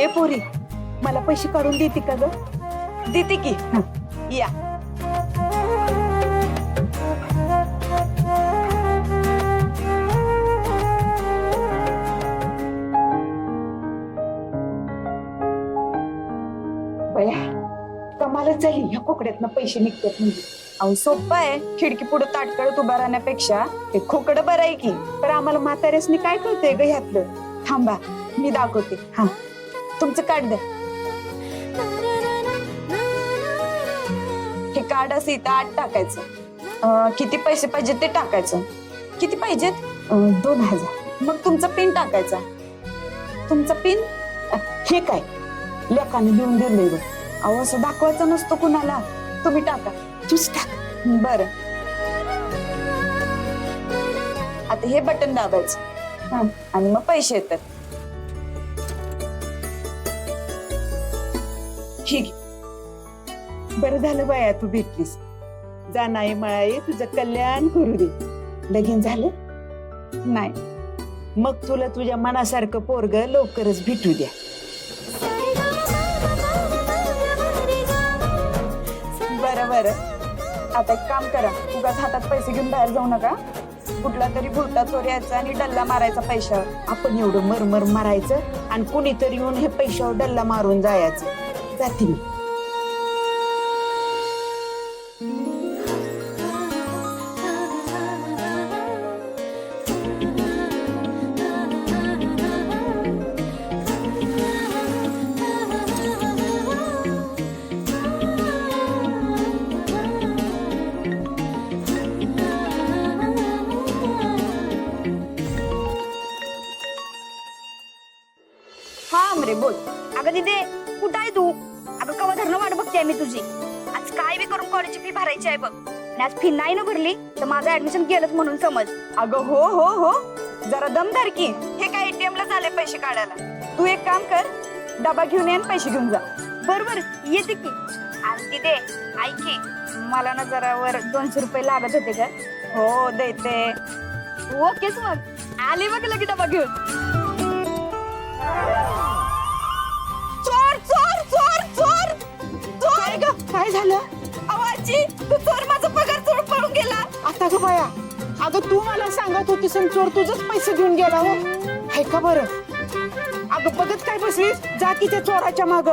ए पोरी, मला पैसे काढून देते का ग? देते की. या. बया, कमालच झाली. ह्या कोकड्यातनं पैसे निघतात म्हणजे. अहो सोपं आहे, खिडकी पुढे ताटकळत उभा राहण्यापेक्षा ते खोकडं बरं आहे की. पण आम्हाला म्हाताऱ्यासनी काय कळतंय ग ह्यातलं? थांबा, मी दाखवते. हा, तुमचं कार्ड द्या. हे कार्ड असं इथं आत टाकायचं. किती पैसे पाहिजे ते टाकायचं. किती पाहिजेत? 2000. मग तुमचा पिन टाकायचा. तुमचा पिन. हे काय लेकाने लिहून दिलंय ग? अहो असं दाखवायचं नसतो कुणाला. तुम्ही टाका. तूच टाक. बरं, आता हे बटन दाबायचं. हा, आणि मग पैसे येतात. ठीक. बरं झालं बाया तू भेटलीस. जा नाही मळाई, तुझं कल्याण करू दे. लगीन झालं? नाही. मग तुला तुझ्या मनासारखं पोरग लवकरच भेटू द्या. बरं बरं, आता एक काम करा. उगाच हातात पैसे घेऊन बाहेर जाऊ नका. कुठला तरी भुलटा चोर यायचा आणि डल्ला मारायचा पैशावर. आपण एवढं मरमर मारायचं आणि कुणीतरी येऊन हे पैशावर डल्ला मारून जायचं. जाते मी. हा अमरे बोल. अगं दिदे, कुठं आहे तू? अगं कवा धरणं वाट बघते मी तुझी. आज काय बी करून कॉलेजची फी भरायची आहे बघ. आणि आज फी नाही ना भरली तर माझं ऍडमिशन गेलंच म्हणून समज. अगं हो हो हो, जरा दमदार की. हे काय ATM ला झाले पैसे काढायला. तू एक काम कर, डबा घेऊन ये आणि पैसे घेऊन जा. बरोबर येते की. आणि दिदे ऐक की, मला ना जरा वर 200 रुपये लागत होते का? हो देते. ओकेच मग आले बघ लगे डबा घेऊन. चोर चोर चोर चोर चोर ग. काय झालं? आवाजी, तू चोर माझा पगार चोर पळून गेला. आता ग बाया, अगं तू मला सांगत होतीस आणि चोर तुझंच पैसे घेऊन गेला हो. हाय का बरं? अगं बघत काय बसलीस? जा की त्या चोराच्या माग.